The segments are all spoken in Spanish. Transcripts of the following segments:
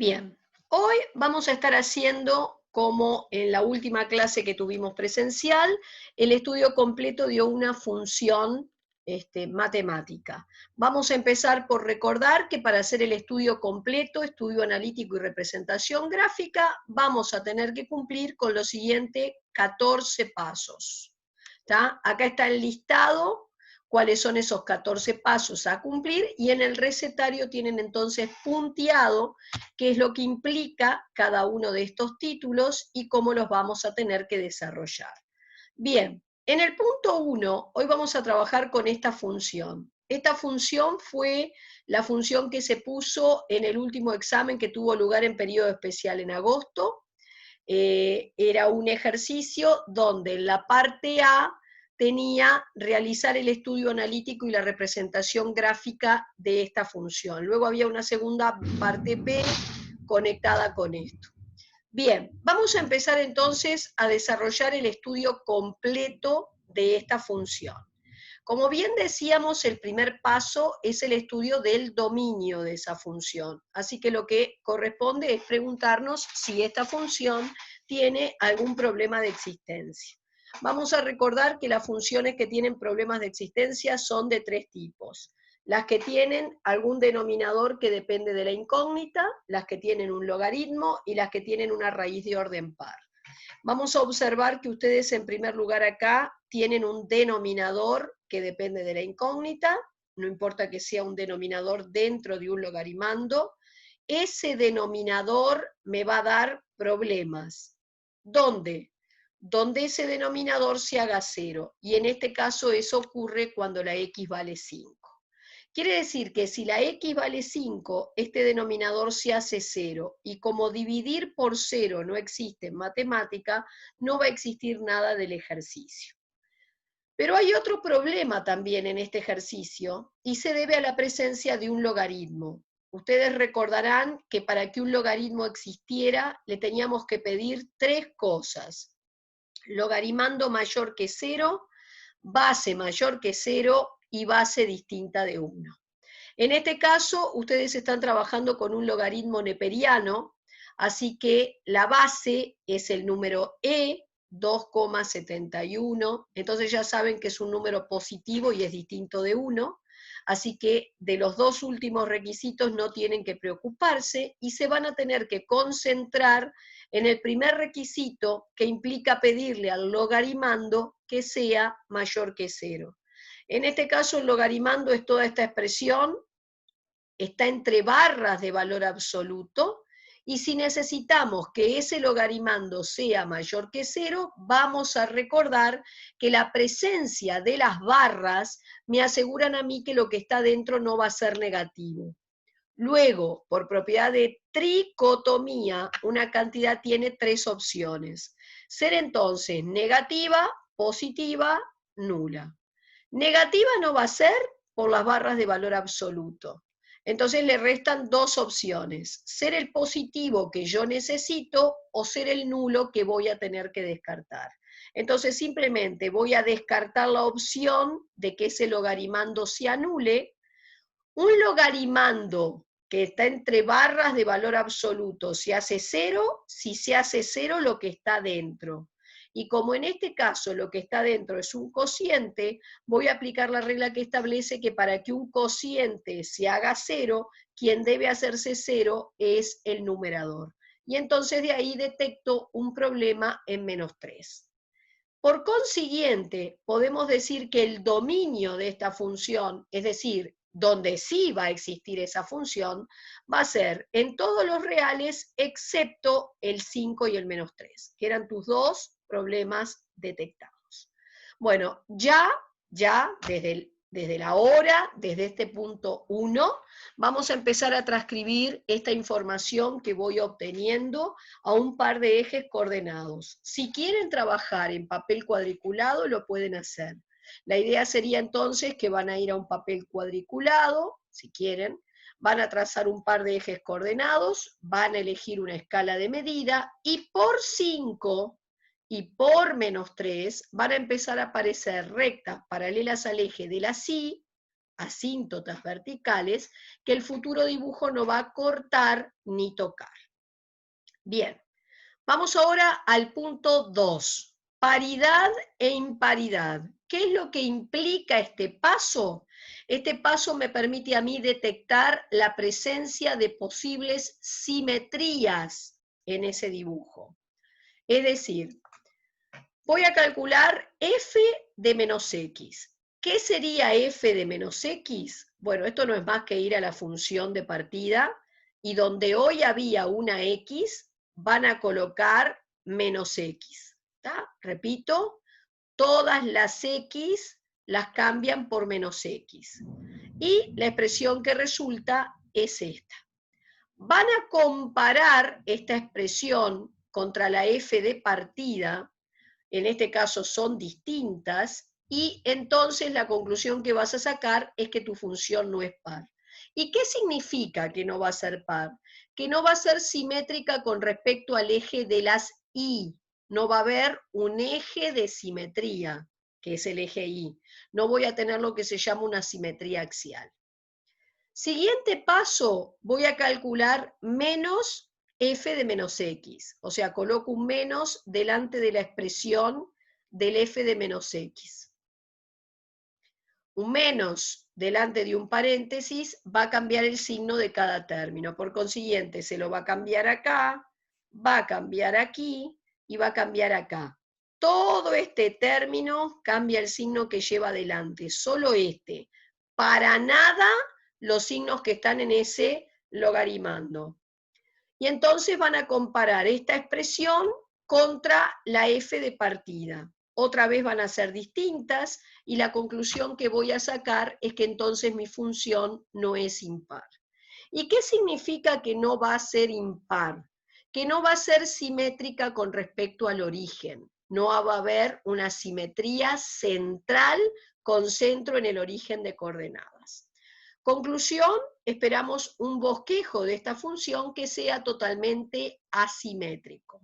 Bien, hoy vamos a estar haciendo, como en la última clase que tuvimos presencial, el estudio completo de una función matemática. Vamos a empezar por recordar que para hacer el estudio completo, estudio analítico y representación gráfica, vamos a tener que cumplir con los siguientes 14 pasos. ¿Tá? Acá está el listado cuáles son esos 14 pasos a cumplir, y en el recetario tienen entonces punteado qué es lo que implica cada uno de estos títulos y cómo los vamos a tener que desarrollar. Bien, en el punto 1, hoy vamos a trabajar con esta función. Esta función fue la función que se puso en el último examen que tuvo lugar en periodo especial en agosto. Era un ejercicio donde en la parte A tenía realizar el estudio analítico y la representación gráfica de esta función. Luego había una segunda parte B conectada con esto. Bien, vamos a empezar entonces a desarrollar el estudio completo de esta función. Como bien decíamos, el primer paso es el estudio del dominio de esa función. Así que lo que corresponde es preguntarnos si esta función tiene algún problema de existencia. Vamos a recordar que las funciones que tienen problemas de existencia son de tres tipos: las que tienen algún denominador que depende de la incógnita, las que tienen un logaritmo y las que tienen una raíz de orden par. Vamos a observar que ustedes en primer lugar acá tienen un denominador que depende de la incógnita, no importa que sea un denominador dentro de un logarimando. Ese denominador me va a dar problemas. ¿Dónde? Donde ese denominador se haga cero, y en este caso eso ocurre cuando la x vale 5. Quiere decir que si la x vale 5, este denominador se hace 0, y como dividir por 0 no existe en matemática, no va a existir nada del ejercicio. Pero hay otro problema también en este ejercicio, y se debe a la presencia de un logaritmo. Ustedes recordarán que para que un logaritmo existiera, le teníamos que pedir tres cosas: logarimando mayor que 0, base mayor que 0 y base distinta de 1. En este caso, ustedes están trabajando con un logaritmo neperiano, así que la base es el número E, 2,71, entonces ya saben que es un número positivo y es distinto de 1, así que de los dos últimos requisitos no tienen que preocuparse y se van a tener que concentrar en el primer requisito, que implica pedirle al logarimando que sea mayor que 0. En este caso, el logarimando es toda esta expresión, está entre barras de valor absoluto, y si necesitamos que ese logarimando sea mayor que 0, vamos a recordar que la presencia de las barras me aseguran a mí que lo que está dentro no va a ser negativo. Luego, por propiedad de tricotomía, una cantidad tiene tres opciones: ser entonces negativa, positiva, nula. Negativa no va a ser por las barras de valor absoluto. Entonces le restan dos opciones: ser el positivo que yo necesito o ser el nulo que voy a tener que descartar. Entonces simplemente voy a descartar la opción de que ese logarimando se anule. Un logarimando que está entre barras de valor absoluto se hace 0 si se hace 0 lo que está dentro. Y como en este caso lo que está dentro es un cociente, voy a aplicar la regla que establece que para que un cociente se haga 0, quien debe hacerse 0 es el numerador. Y entonces de ahí detecto un problema en -3. Por consiguiente, podemos decir que el dominio de esta función, es decir, donde sí va a existir esa función, va a ser en todos los reales excepto el 5 y el -3, que eran tus dos problemas detectados. Bueno, ya desde la hora, desde este punto 1, vamos a empezar a transcribir esta información que voy obteniendo a un par de ejes coordenados. Si quieren trabajar en papel cuadriculado, lo pueden hacer. La idea sería entonces que van a ir a un papel cuadriculado, si quieren, van a trazar un par de ejes coordenados, van a elegir una escala de medida, y por 5 y por -3 van a empezar a aparecer rectas paralelas al eje de la Y, asíntotas verticales que el futuro dibujo no va a cortar ni tocar. Bien, vamos ahora al punto 2, paridad e imparidad. ¿Qué es lo que implica este paso? Este paso me permite a mí detectar la presencia de posibles simetrías en ese dibujo. Es decir, voy a calcular f de menos x. ¿Qué sería f de menos x? Bueno, esto no es más que ir a la función de partida y donde hoy había una x, van a colocar menos x. ¿Tá? Repito, todas las x las cambian por menos x. Y la expresión que resulta es esta. Van a comparar esta expresión contra la f de partida, en este caso son distintas, y entonces la conclusión que vas a sacar es que tu función no es par. ¿Y qué significa que no va a ser par? Que no va a ser simétrica con respecto al eje de las y. No va a haber un eje de simetría, que es el eje y. No voy a tener lo que se llama una simetría axial. Siguiente paso, voy a calcular menos f de menos x, o sea, coloco un menos delante de la expresión del f de menos x. Un menos delante de un paréntesis va a cambiar el signo de cada término, por consiguiente se lo va a cambiar acá, va a cambiar aquí y va a cambiar acá. Todo este término cambia el signo que lleva adelante, solo este. Para nada los signos que están en ese logaritmando. Y entonces van a comparar esta expresión contra la f de partida. Otra vez van a ser distintas y la conclusión que voy a sacar es que entonces mi función no es impar. ¿Y qué significa que no va a ser impar? Que no va a ser simétrica con respecto al origen. No va a haber una simetría central con centro en el origen de coordenadas. Conclusión, esperamos un bosquejo de esta función que sea totalmente asimétrico.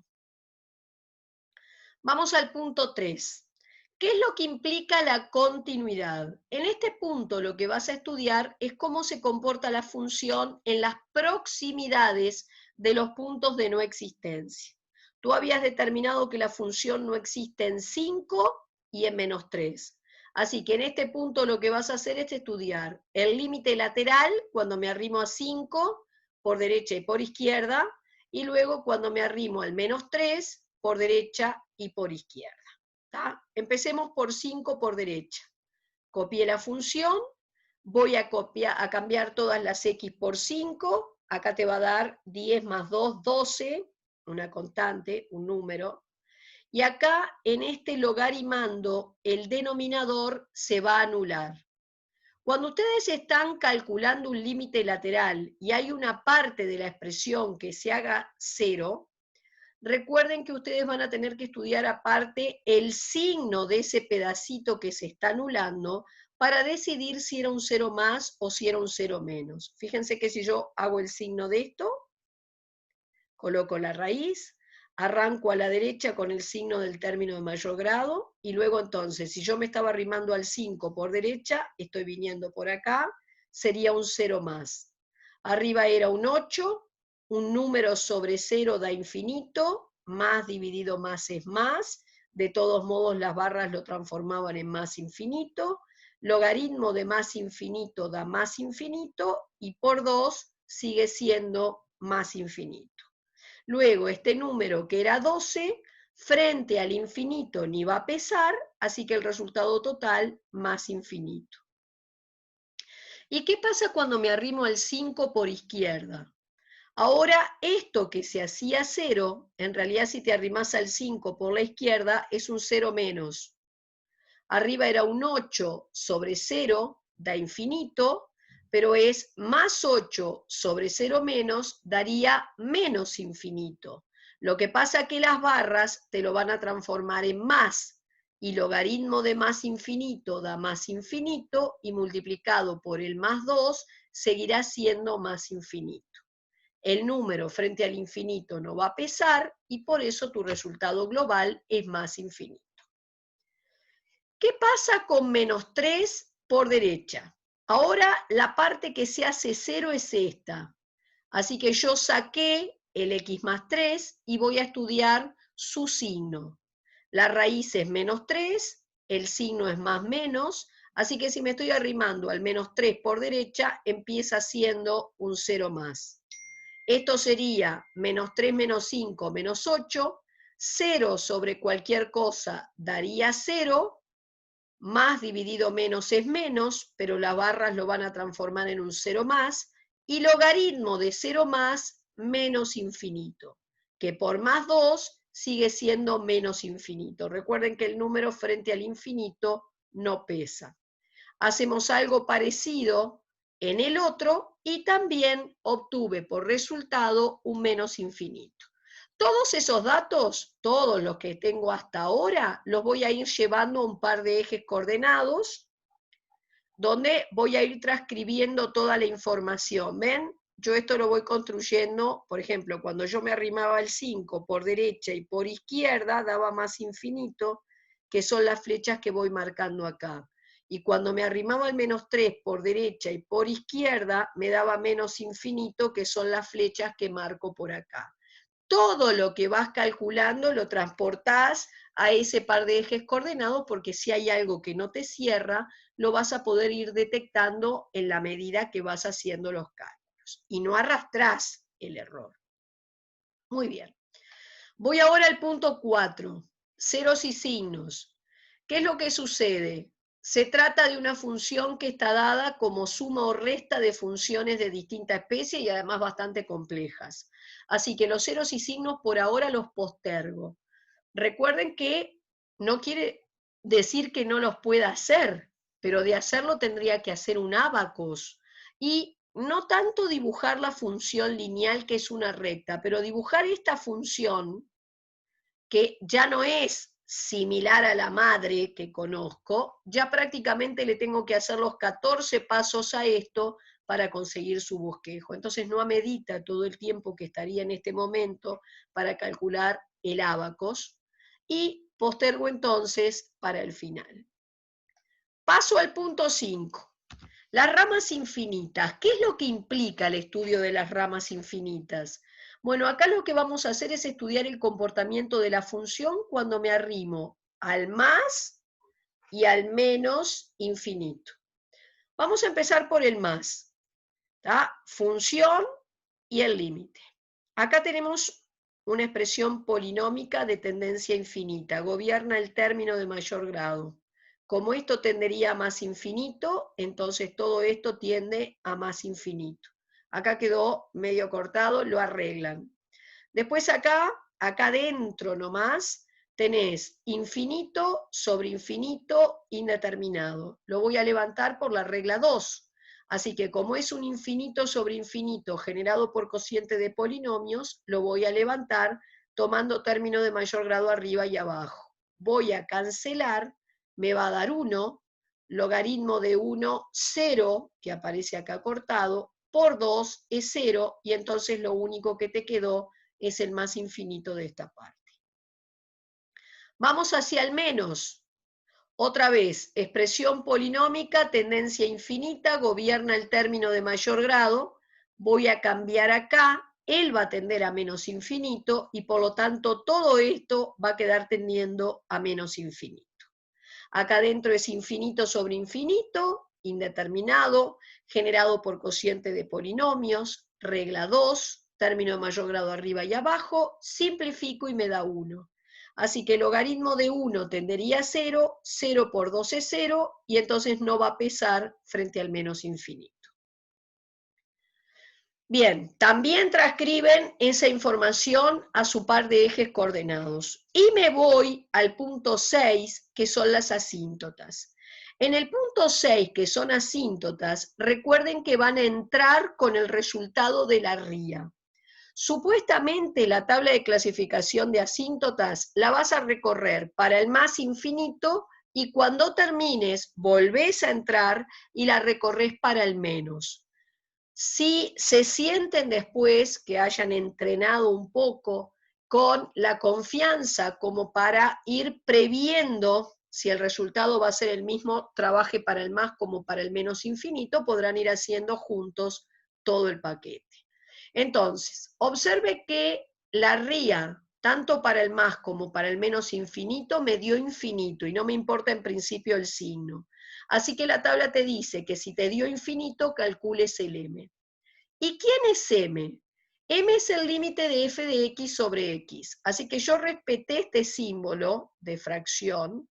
Vamos al punto 3. ¿Qué es lo que implica la continuidad? En este punto lo que vas a estudiar es cómo se comporta la función en las proximidades de los puntos de no existencia. Tú habías determinado que la función no existe en 5 y en menos 3. Así que en este punto lo que vas a hacer es estudiar el límite lateral cuando me arrimo a 5 por derecha y por izquierda, y luego cuando me arrimo al menos 3 por derecha y por izquierda. ¿Tá? Empecemos por 5 por derecha. Copié la función, voy a cambiar todas las x por 5, acá te va a dar 10 más 2, 12, una constante, un número, y acá en este logaritmando el denominador se va a anular. Cuando ustedes están calculando un límite lateral y hay una parte de la expresión que se haga 0, recuerden que ustedes van a tener que estudiar aparte el signo de ese pedacito que se está anulando para decidir si era un 0 más o si era un 0 menos. Fíjense que si yo hago el signo de esto, coloco la raíz, arranco a la derecha con el signo del término de mayor grado, y luego entonces, si yo me estaba arrimando al 5 por derecha, estoy viniendo por acá, sería un 0 más. Arriba era un 8, un número sobre 0 da infinito, más dividido más es más, de todos modos las barras lo transformaban en más infinito, logaritmo de más infinito da más infinito, y por 2 sigue siendo más infinito. Luego este número que era 12, frente al infinito ni va a pesar, así que el resultado total más infinito. ¿Y qué pasa cuando me arrimo al 5 por izquierda? Ahora esto que se hacía 0, en realidad si te arrimas al 5 por la izquierda es un 0 menos. Arriba era un 8 sobre 0, da infinito, pero es más 8 sobre 0 menos, daría menos infinito. Lo que pasa que las barras te lo van a transformar en más, y logaritmo de más infinito da más infinito, y multiplicado por el más 2 seguirá siendo más infinito. El número frente al infinito no va a pesar, y por eso tu resultado global es más infinito. ¿Qué pasa con menos 3 por derecha? Ahora la parte que se hace 0 es esta. Así que yo saqué el x más 3 y voy a estudiar su signo. La raíz es menos 3, el signo es más menos, así que si me estoy arrimando al menos 3 por derecha, empieza siendo un 0 más. Esto sería menos 3 menos 5 menos 8, 0 sobre cualquier cosa daría 0, más dividido menos es menos, pero las barras lo van a transformar en un 0 más, y logaritmo de 0 más menos infinito, que por más 2 sigue siendo menos infinito. Recuerden que el número frente al infinito no pesa. Hacemos algo parecido en el otro y también obtuve por resultado un menos infinito. Todos esos datos, todos los que tengo hasta ahora, los voy a ir llevando a un par de ejes coordenados, donde voy a ir transcribiendo toda la información. ¿Ven? Yo esto lo voy construyendo, por ejemplo, cuando yo me arrimaba al 5 por derecha y por izquierda, daba más infinito, que son las flechas que voy marcando acá. Y cuando me arrimaba al menos 3 por derecha y por izquierda, me daba menos infinito, que son las flechas que marco por acá. Todo lo que vas calculando lo transportás a ese par de ejes coordenados, porque si hay algo que no te cierra, lo vas a poder ir detectando en la medida que vas haciendo los cálculos. Y no arrastrás el error. Muy bien. Voy ahora al punto 4, ceros y signos. ¿Qué es lo que sucede? Se trata de una función que está dada como suma o resta de funciones de distinta especie y además bastante complejas. Así que los ceros y signos por ahora los postergo. Recuerden que no quiere decir que no los pueda hacer, pero de hacerlo tendría que hacer un ábacos. Y no tanto dibujar la función lineal, que es una recta, pero dibujar esta función, que ya no es similar a la madre que conozco, ya prácticamente le tengo que hacer los 14 pasos a esto para conseguir su bosquejo. Entonces no amerita todo el tiempo que estaría en este momento para calcular el ábacos, y postergo entonces para el final. Paso al punto 5. Las ramas infinitas. ¿Qué es lo que implica el estudio de las ramas infinitas? Bueno, acá lo que vamos a hacer es estudiar el comportamiento de la función cuando me arrimo al más y al menos infinito. Vamos a empezar por el más. ¿Tá? Función y el límite. Acá tenemos una expresión polinómica de tendencia infinita. Gobierna el término de mayor grado. Como esto tendería a más infinito, entonces todo esto tiende a más infinito. Acá quedó medio cortado, lo arreglan. Después acá dentro nomás, tenés infinito sobre infinito indeterminado. Lo voy a levantar por la regla 2. Así que como es un infinito sobre infinito generado por cociente de polinomios, lo voy a levantar tomando término de mayor grado arriba y abajo. Voy a cancelar, me va a dar 1, logaritmo de 1, 0, que aparece acá cortado, por 2 es 0, y entonces lo único que te quedó es el más infinito de esta parte. Vamos hacia el menos. Otra vez, expresión polinómica, tendencia infinita, gobierna el término de mayor grado. Voy a cambiar acá, él va a tender a menos infinito y por lo tanto todo esto va a quedar tendiendo a menos infinito. Acá adentro es infinito sobre infinito, indeterminado, generado por cociente de polinomios, regla 2, término de mayor grado arriba y abajo, simplifico y me da 1. Así que el logaritmo de 1 tendería a 0, 0 por 2 es 0, y entonces no va a pesar frente al menos infinito. Bien, también transcriben esa información a su par de ejes coordenados. Y me voy al punto 6, que son las asíntotas. En el punto 6, que son asíntotas, recuerden que van a entrar con el resultado de la RIA. Supuestamente la tabla de clasificación de asíntotas la vas a recorrer para el más infinito, y cuando termines volvés a entrar y la recorres para el menos. Si se sienten después que hayan entrenado un poco con la confianza como para ir previendo si el resultado va a ser el mismo, trabaje para el más como para el menos infinito, podrán ir haciendo juntos todo el paquete. Entonces, observe que la RIA, tanto para el más como para el menos infinito, me dio infinito y no me importa en principio el signo. Así que la tabla te dice que si te dio infinito, calcules el m. ¿Y quién es m? M es el límite de f de x sobre x. Así que yo respeté este símbolo de fracción.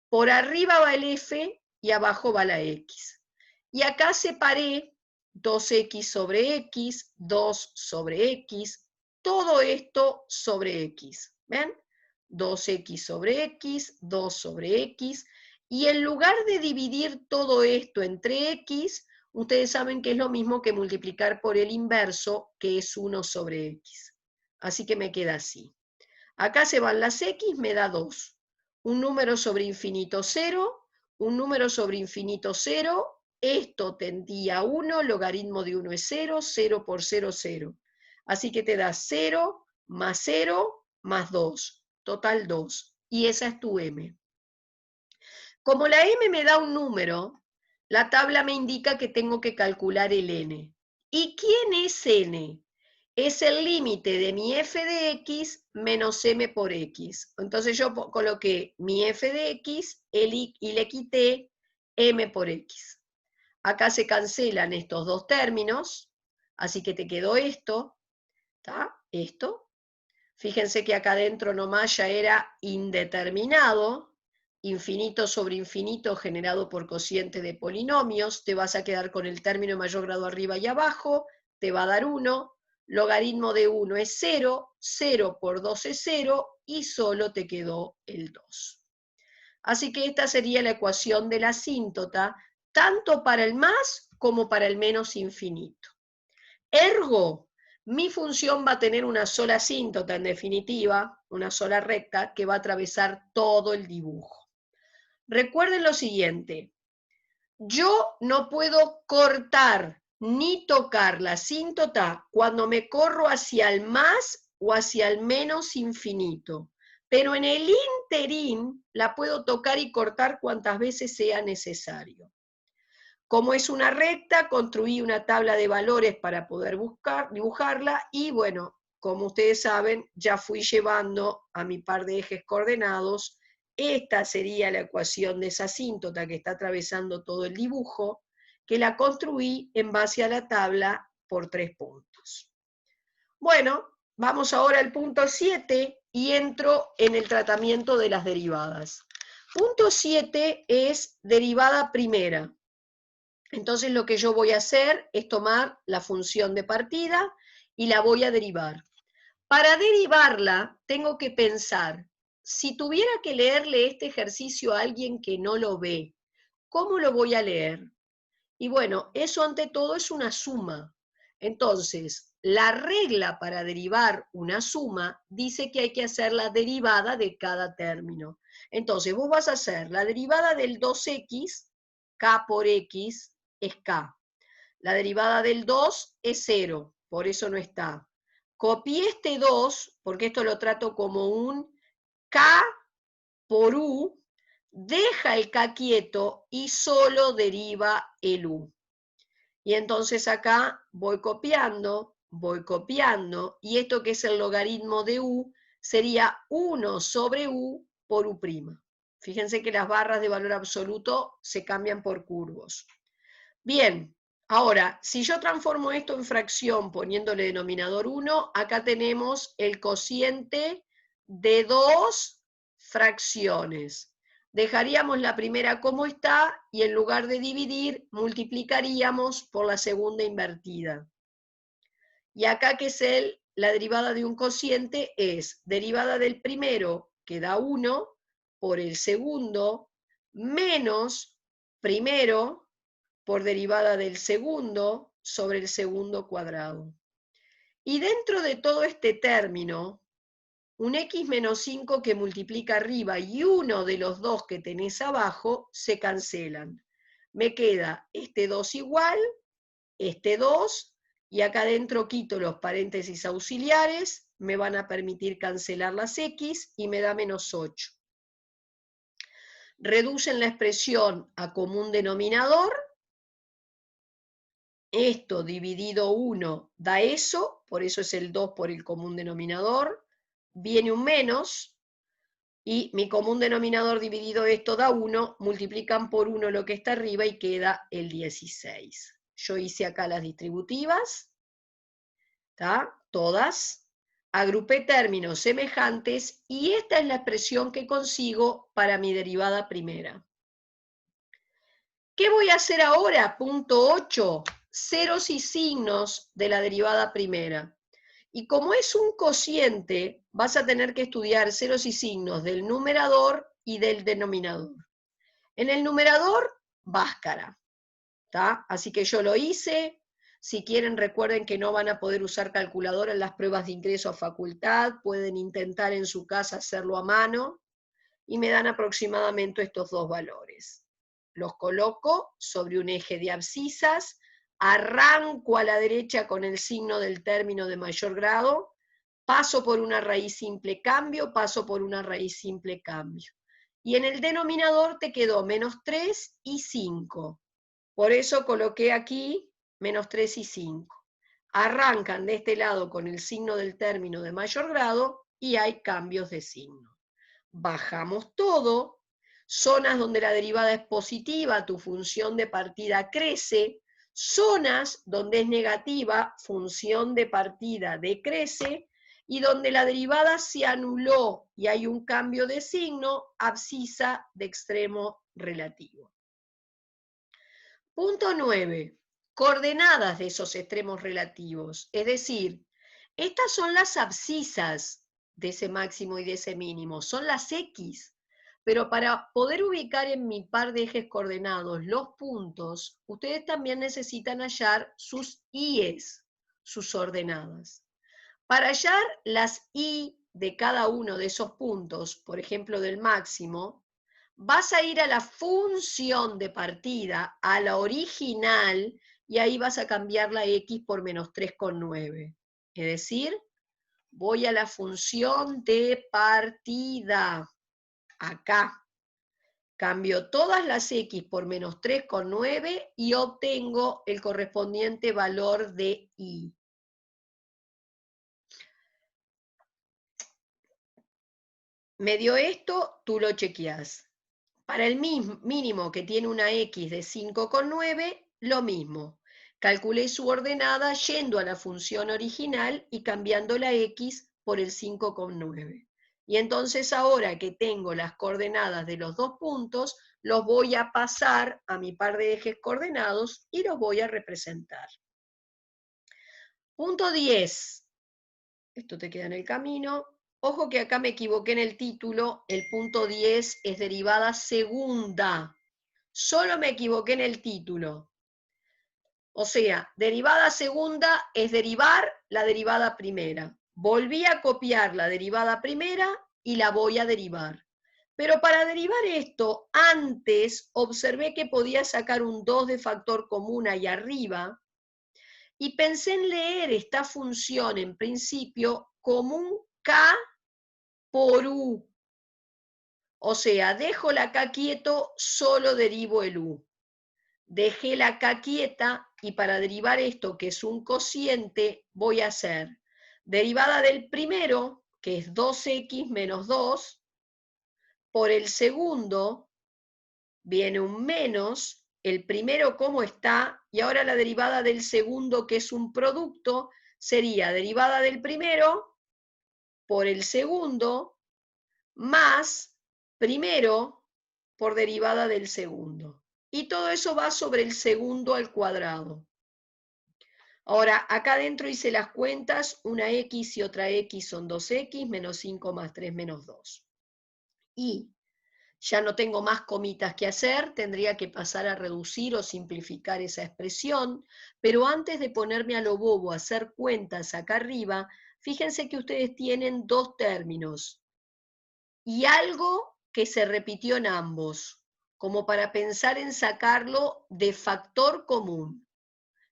Por arriba va el f y abajo va la x. Y acá separé 2x sobre x, 2 sobre x, todo esto sobre x. ¿Ven? 2x sobre x, 2 sobre x. Y en lugar de dividir todo esto entre x, ustedes saben que es lo mismo que multiplicar por el inverso, que es 1 sobre x. Así que me queda así. Acá se van las x, me da 2. Un número sobre infinito 0, un número sobre infinito 0, esto tendía a 1, logaritmo de 1 es 0, 0 por 0, 0. Así que te da 0 más 0 más 2, total 2. Y esa es tu m. Como la m me da un número, la tabla me indica que tengo que calcular el n. ¿Y quién es n? Es el límite de mi f de x menos m por x. Entonces yo coloqué mi f de x y le quité m por x. Acá se cancelan estos dos términos, así que te quedó esto, ¿está? Esto. Fíjense que acá adentro nomás ya era indeterminado, infinito sobre infinito generado por cociente de polinomios, te vas a quedar con el término de mayor grado arriba y abajo, te va a dar 1, logaritmo de 1 es 0, 0 por 2 es 0, y solo te quedó el 2. Así que esta sería la ecuación de la asíntota, tanto para el más como para el menos infinito. Ergo, mi función va a tener una sola asíntota, en definitiva, una sola recta, que va a atravesar todo el dibujo. Recuerden lo siguiente, yo no puedo cortar ni tocar la asíntota cuando me corro hacia el más o hacia el menos infinito, pero en el interín la puedo tocar y cortar cuantas veces sea necesario. Como es una recta, construí una tabla de valores para poder dibujarla y bueno, como ustedes saben, ya fui llevando a mi par de ejes coordenados. Esta sería la ecuación de esa asíntota que está atravesando todo el dibujo, que la construí en base a la tabla por 3 puntos. Bueno, vamos ahora al punto 7 y entro en el tratamiento de las derivadas. Punto 7 es derivada primera. Entonces lo que yo voy a hacer es tomar la función de partida y la voy a derivar. Para derivarla tengo que pensar, si tuviera que leerle este ejercicio a alguien que no lo ve, ¿cómo lo voy a leer? Y bueno, eso ante todo es una suma. Entonces, la regla para derivar una suma dice que hay que hacer la derivada de cada término. Entonces, vos vas a hacer la derivada del 2x, k por x es k. La derivada del 2 es 0, por eso no está. Copié este 2, porque esto lo trato como un k por u, deja el k quieto y solo deriva el u. Y entonces acá voy copiando, y esto que es el logaritmo de u sería 1 sobre u por u'. Fíjense que las barras de valor absoluto se cambian por curvos. Bien, ahora, si yo transformo esto en fracción poniéndole denominador 1, acá tenemos el cociente de 2 fracciones. Dejaríamos la primera como está y en lugar de dividir, multiplicaríamos por la segunda invertida. Y acá que es la derivada de un cociente es derivada del primero, que da 1, por el segundo, menos primero, por derivada del segundo, sobre el segundo cuadrado. Y dentro de todo este término, un x menos 5 que multiplica arriba y uno de los dos que tenés abajo se cancelan. Me queda este 2 igual, este 2, y acá adentro quito los paréntesis auxiliares, me van a permitir cancelar las x y me da menos 8. reducen la expresión a común denominador. Esto dividido 1 da eso, por eso es el 2 por el común denominador. Viene un menos, y mi común denominador dividido esto da 1, multiplican por 1 lo que está arriba y queda el 16. Yo hice acá las distributivas, ¿está? Todas. Agrupé términos semejantes y esta es la expresión que consigo para mi derivada primera. ¿Qué voy a hacer ahora? Punto 8. Ceros y signos de la derivada primera. Y como es un cociente, vas a tener que estudiar ceros y signos del numerador y del denominador. En el numerador, báscara, ¿tá? Así que yo lo hice. Si quieren, recuerden que no van a poder usar calculadora en las pruebas de ingreso a facultad, pueden intentar en su casa hacerlo a mano, y me dan aproximadamente estos dos valores. Los coloco sobre un eje de abscisas, arranco a la derecha con el signo del término de mayor grado, paso por una raíz simple cambio, paso por una raíz simple cambio. Y en el denominador te quedó menos 3 y 5. Por eso coloqué aquí menos 3 y 5. Arrancan de este lado con el signo del término de mayor grado y hay cambios de signo. Bajamos todo, zonas donde la derivada es positiva, tu función de partida crece, zonas donde es negativa, función de partida decrece, y donde la derivada se anuló y hay un cambio de signo, abscisa de extremo relativo. Punto 9. Coordenadas de esos extremos relativos, es decir, estas son las abscisas de ese máximo y de ese mínimo, son las X, pero para poder ubicar en mi par de ejes coordenados los puntos, ustedes también necesitan hallar sus I's, sus ordenadas. Para hallar las I de cada uno de esos puntos, por ejemplo del máximo, vas a ir a la función de partida, a la original, y ahí vas a cambiar la X por menos 3,9. Es decir, voy a la función de partida, acá. Cambio todas las X por menos 3,9 y obtengo el correspondiente valor de I. Me dio esto, tú lo chequeás. Para el mínimo que tiene una X de 5,9, lo mismo. Calculé su ordenada yendo a la función original y cambiando la X por el 5,9. Y entonces ahora que tengo las coordenadas de los dos puntos, los voy a pasar a mi par de ejes coordenados y los voy a representar. Punto 10. Esto te queda en el camino. Ojo que acá me equivoqué en el título, el punto 10 es derivada segunda. Solo me equivoqué en el título. O sea, derivada segunda es derivar la derivada primera. Volví a copiar la derivada primera y la voy a derivar. Pero para derivar esto, antes observé que podía sacar un 2 de factor común ahí arriba y pensé en leer esta función en principio como un K por U. O sea, dejo la K quieto, solo derivo el U. Dejé la K quieta y para derivar esto, que es un cociente, voy a hacer derivada del primero, que es 2x menos 2, por el segundo, viene un menos, el primero como está, y ahora la derivada del segundo, que es un producto, sería derivada del primero por el segundo, más primero por derivada del segundo. Y todo eso va sobre el segundo al cuadrado. Ahora, acá adentro hice las cuentas, una X y otra X son 2X, menos 5 más 3 menos 2. Y ya no tengo más comitas que hacer, tendría que pasar a reducir o simplificar esa expresión, pero antes de ponerme a lo bobo a hacer cuentas acá arriba, fíjense que ustedes tienen dos términos y algo que se repitió en ambos, como para pensar en sacarlo de factor común.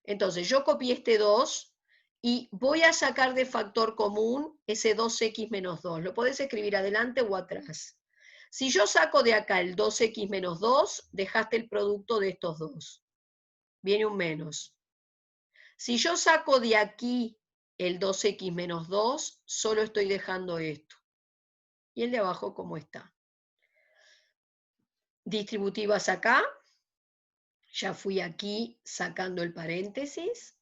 Entonces yo copié este 2 y voy a sacar de factor común ese 2x menos 2. Lo podés escribir adelante o atrás. Si yo saco de acá el 2x menos 2, dejaste el producto de estos dos. Viene un menos. Si yo saco de aquí el 2x menos 2, solo estoy dejando esto. Y el de abajo, ¿cómo está? Distributivas acá. Ya fui aquí sacando el paréntesis.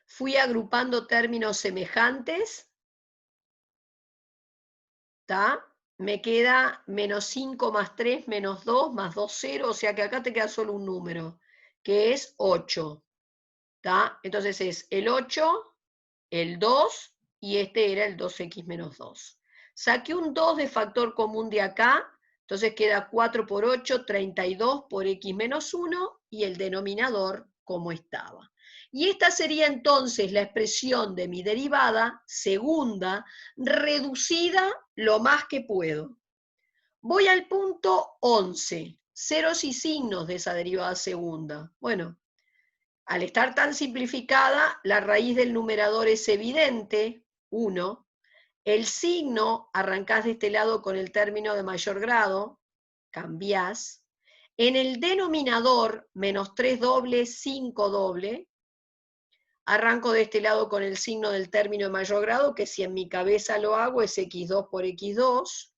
Fui agrupando términos semejantes. ¿Está? Me queda menos 5 más 3 menos 2 más 2, 0. O sea que acá te queda solo un número, que es 8. ¿Está? Entonces es el 8, el 2 y este era el 2x menos 2. Saqué un 2 de factor común de acá, entonces queda 4 por 8, 32 por x menos 1 y el denominador como estaba. Y esta sería entonces la expresión de mi derivada segunda reducida lo más que puedo. Voy al punto 11, ceros y signos de esa derivada segunda. Bueno, al estar tan simplificada, la raíz del numerador es evidente, 1. El signo, arrancás de este lado con el término de mayor grado, cambiás. En el denominador, menos 3 doble, 5 doble. Arranco de este lado con el signo del término de mayor grado, que si en mi cabeza lo hago es x2 por x2.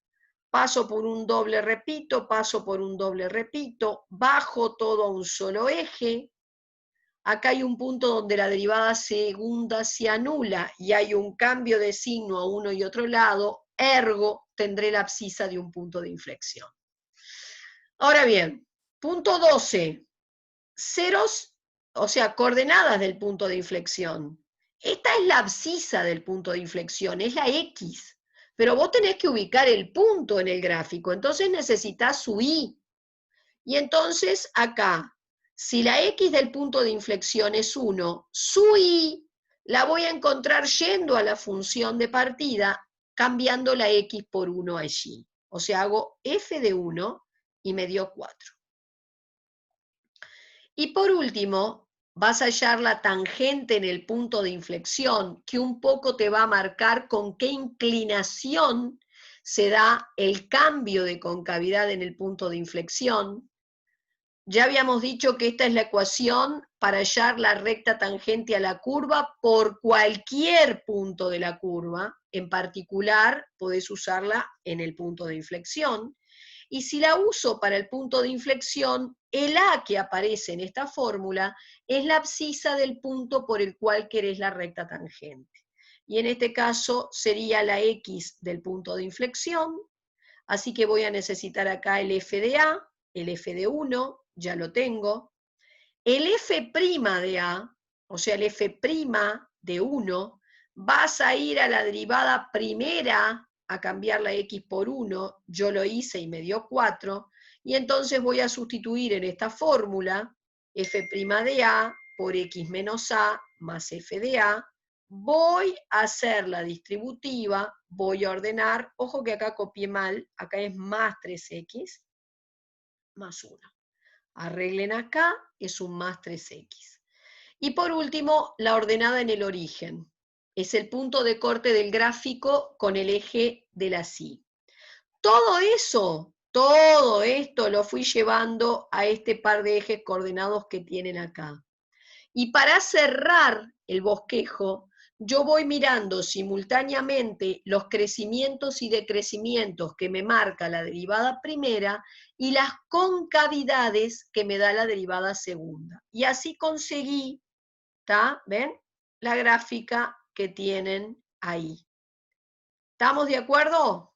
Paso por un doble repito, paso por un doble repito, bajo todo a un solo eje. Acá hay un punto donde la derivada segunda se anula y hay un cambio de signo a uno y otro lado, ergo tendré la abscisa de un punto de inflexión. Ahora bien, punto 12, ceros, o sea, coordenadas del punto de inflexión. Esta es la abscisa del punto de inflexión, es la X, pero vos tenés que ubicar el punto en el gráfico, entonces necesitas su Y. Y entonces acá, si la X del punto de inflexión es 1, su Y la voy a encontrar yendo a la función de partida, cambiando la X por 1 allí. O sea, hago f de 1 y me dio 4. Y por último, vas a hallar la tangente en el punto de inflexión, que un poco te va a marcar con qué inclinación se da el cambio de concavidad en el punto de inflexión. Ya habíamos dicho que esta es la ecuación para hallar la recta tangente a la curva por cualquier punto de la curva. En particular, podés usarla en el punto de inflexión. Y si la uso para el punto de inflexión, el A que aparece en esta fórmula es la abscisa del punto por el cual querés la recta tangente. Y en este caso sería la X del punto de inflexión. Así que voy a necesitar acá el f de A, el f de 1, ya lo tengo. El f' de A, o sea, el f' de 1, vas a ir a la derivada primera a cambiar la x por 1, yo lo hice y me dio 4, y entonces voy a sustituir en esta fórmula f' de A por x menos A más f de A. Voy a hacer la distributiva, voy a ordenar, ojo que acá copié mal, acá es más 3x más 1. Arreglen acá, es un más 3x. Y por último, la ordenada en el origen. Es el punto de corte del gráfico con el eje de la Y. Todo esto lo fui llevando a este par de ejes coordenados que tienen acá. Y para cerrar el bosquejo, yo voy mirando simultáneamente los crecimientos y decrecimientos que me marca la derivada primera y las concavidades que me da la derivada segunda. Y así conseguí, ¿está? ¿Ven? La gráfica que tienen ahí. ¿Estamos de acuerdo?